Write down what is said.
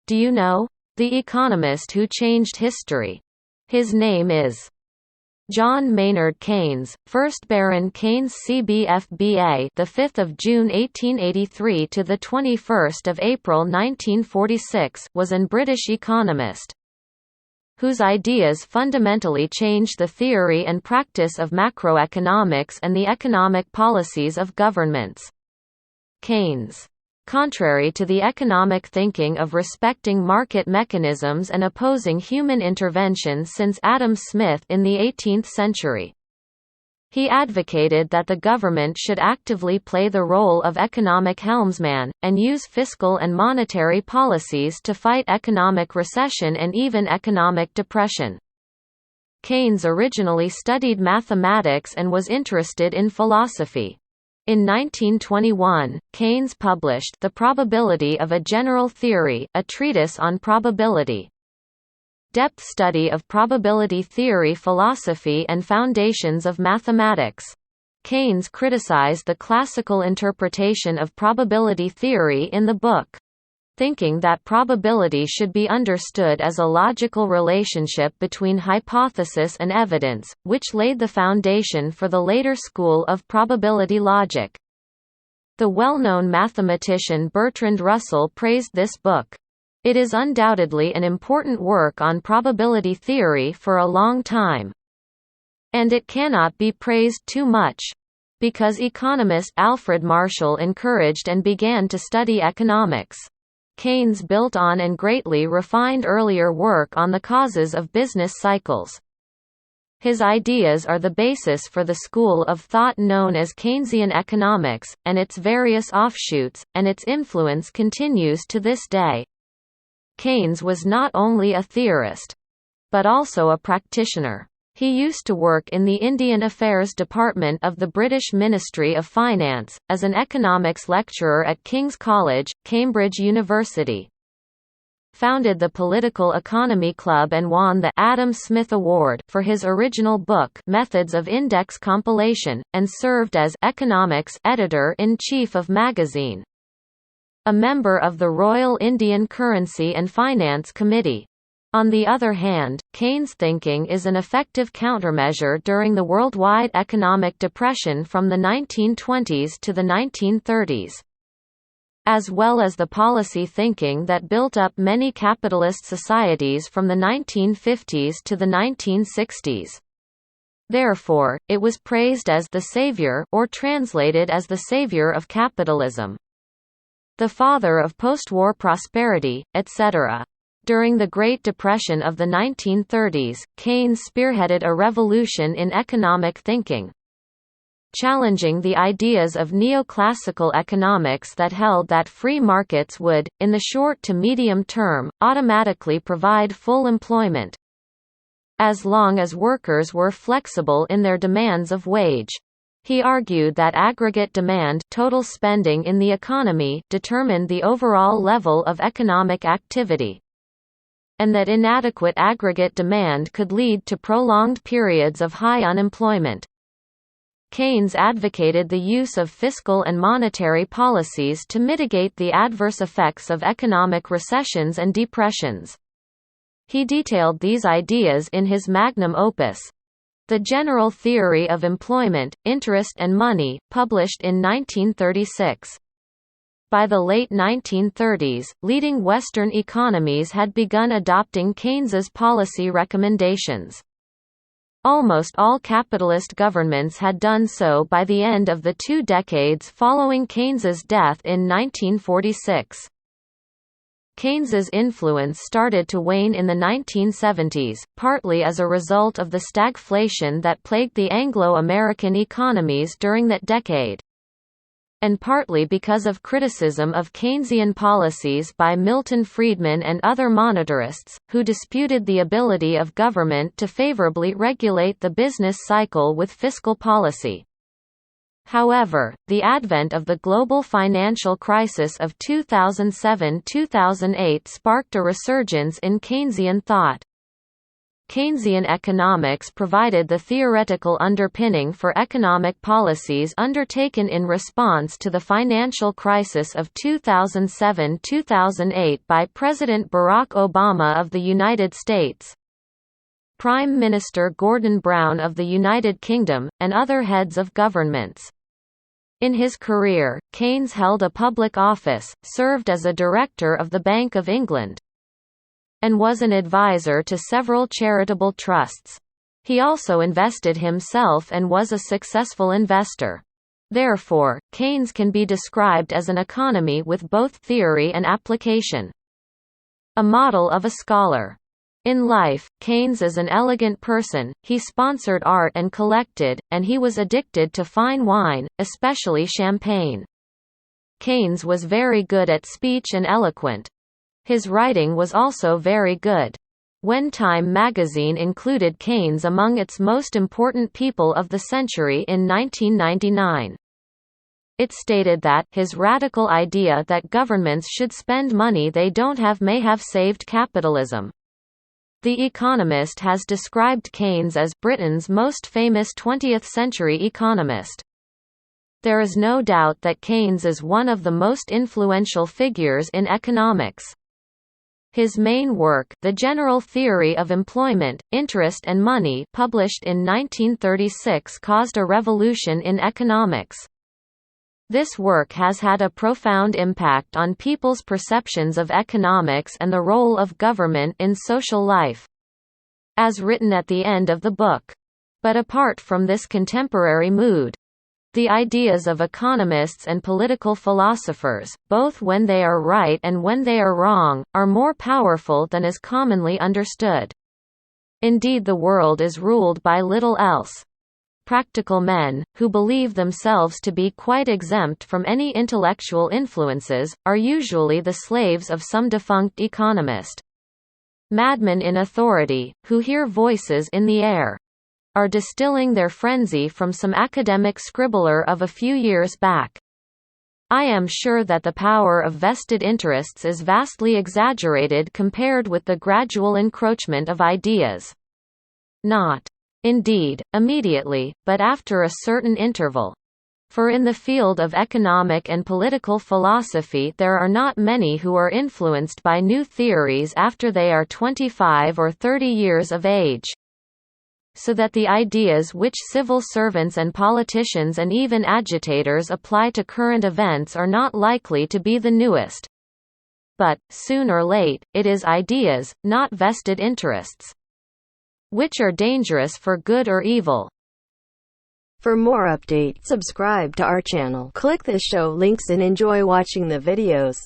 Do you know? The economist who changed history. His name is John Maynard Keynes, 1st Baron Keynes CBFBA, the 5th of June 1883 to the 21st of April 1946, was an British economist whose ideas fundamentally changed the theory and practice of macroeconomics and the economic policies of governments. Keynes, contrary to the economic thinking of respecting market mechanisms and opposing human intervention since Adam Smith in the 18th century, he advocated that the government should actively play the role of economic helmsman, and use fiscal and monetary policies to fight economic recession and even economic depression. Keynes originally studied mathematics and was interested in philosophy. In 1921, Keynes published The Probability of a General Theory, a treatise on probability. Depth study of probability theory, philosophy and foundations of mathematics. Keynes criticized the classical interpretation of probability theory in the book, thinking that probability should be understood as a logical relationship between hypothesis and evidence, which laid the foundation for the later school of probability logic. The well-known mathematician Bertrand Russell praised this book. It is undoubtedly an important work on probability theory for a long time. And it cannot be praised too much, because economist Alfred Marshall encouraged and began to study economics. Keynes built on and greatly refined earlier work on the causes of business cycles. His ideas are the basis for the school of thought known as Keynesian economics, and its various offshoots, and its influence continues to this day. Keynes was not only a theorist, but also a practitioner. He used to work in the Indian Affairs Department of the British Ministry of Finance, as an economics lecturer at King's College, Cambridge University. Founded the Political Economy Club and won the Adam Smith Award for his original book Methods of Index Compilation, and served as Economics Editor-in-Chief of magazine. A member of the Royal Indian Currency and Finance Committee. On the other hand, Keynes' thinking is an effective countermeasure during the worldwide economic depression from the 1920s to the 1930s, as well as the policy thinking that built up many capitalist societies from the 1950s to the 1960s. Therefore, it was praised as the savior, or translated as the savior of capitalism, the father of post-war prosperity, etc. During the Great Depression of the 1930s, Keynes spearheaded a revolution in economic thinking, challenging the ideas of neoclassical economics that held that free markets would, in the short to medium term, automatically provide full employment, as long as workers were flexible in their demands of wage. He argued that aggregate demand, total spending in the economy, determined the overall level of economic activity, and that inadequate aggregate demand could lead to prolonged periods of high unemployment. Keynes advocated the use of fiscal and monetary policies to mitigate the adverse effects of economic recessions and depressions. He detailed these ideas in his magnum opus, The General Theory of Employment, Interest and Money, published in 1936. By the late 1930s, leading Western economies had begun adopting Keynes's policy recommendations. Almost all capitalist governments had done so by the end of the 2 decades following Keynes's death in 1946. Keynes's influence started to wane in the 1970s, partly as a result of the stagflation that plagued the Anglo-American economies during that decade, and partly because of criticism of Keynesian policies by Milton Friedman and other monetarists, who disputed the ability of government to favorably regulate the business cycle with fiscal policy. However, the advent of the global financial crisis of 2007–2008 sparked a resurgence in Keynesian thought. Keynesian economics provided the theoretical underpinning for economic policies undertaken in response to the financial crisis of 2007–2008 by President Barack Obama of the United States, Prime Minister Gordon Brown of the United Kingdom, and other heads of governments. In his career, Keynes held a public office, served as a director of the Bank of England, and was an advisor to several charitable trusts. He also invested himself and was a successful investor. Therefore, Keynes can be described as an economy with both theory and application. A model of a scholar. In life, Keynes is an elegant person, he sponsored art and collected, and he was addicted to fine wine, especially champagne. Keynes was very good at speech and eloquent. His writing was also very good. When Time magazine included Keynes among its most important people of the century in 1999. It stated that his radical idea that governments should spend money they don't have may have saved capitalism. The Economist has described Keynes as Britain's most famous 20th-century economist. There is no doubt that Keynes is one of the most influential figures in economics. His main work, The General Theory of Employment, Interest and Money, published in 1936, caused a revolution in economics. This work has had a profound impact on people's perceptions of economics and the role of government in social life. As written at the end of the book. But apart from this contemporary mood, the ideas of economists and political philosophers, both when they are right and when they are wrong, are more powerful than is commonly understood. Indeed, the world is ruled by little else. Practical men, who believe themselves to be quite exempt from any intellectual influences, are usually the slaves of some defunct economist. Madmen in authority, who hear voices in the air, are distilling their frenzy from some academic scribbler of a few years back. I am sure that the power of vested interests is vastly exaggerated compared with the gradual encroachment of ideas. Not indeed, immediately, but after a certain interval. For in the field of economic and political philosophy there are not many who are influenced by new theories after they are 25 or 30 years of age. So that the ideas which civil servants and politicians and even agitators apply to current events are not likely to be the newest. But, soon or late, it is ideas, not vested interests, which are dangerous for good or evil. For more updates, subscribe to our channel, click the show links and enjoy watching the videos.